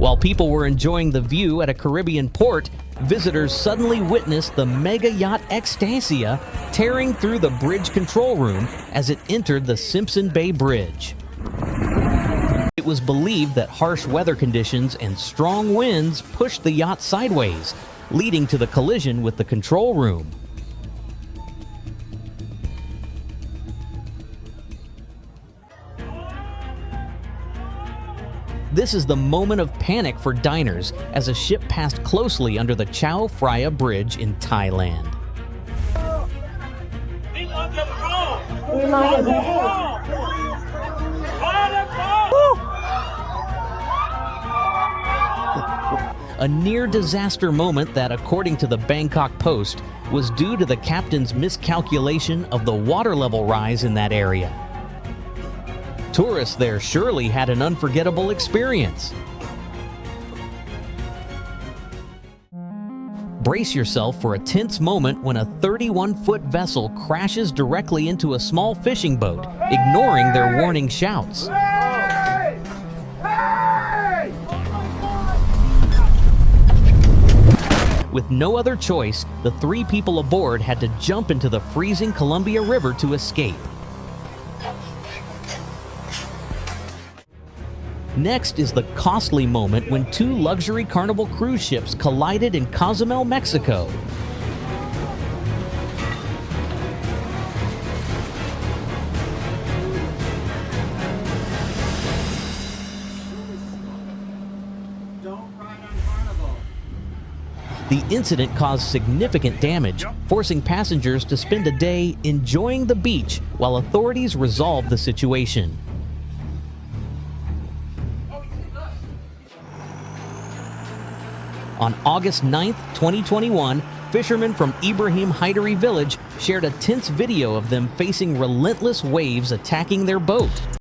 While people were enjoying the view at a Caribbean port, visitors suddenly witnessed the mega yacht Extasia tearing through the bridge control room as it entered the Simpson Bay Bridge. It was believed that harsh weather conditions and strong winds pushed the yacht sideways, leading to the collision with the control room. This is the moment of panic for diners as a ship passed closely under the Chao Phraya Bridge in Thailand. A near-disaster moment that, according to the Bangkok Post, was due to the captain's miscalculation of the water level rise in that area. Tourists there surely had an unforgettable experience. Brace yourself for a tense moment when a 31-foot vessel crashes directly into a small fishing boat, ignoring their warning shouts. With no other choice, the 3 people aboard had to jump into the freezing Columbia River to escape. Next is the costly moment when 2 luxury Carnival cruise ships collided in Cozumel, Mexico. The incident caused significant damage, forcing passengers to spend a day enjoying the beach while authorities resolved the situation. On August 9, 2021, fishermen from Ibrahim Haidari village shared a tense video of them facing relentless waves attacking their boat.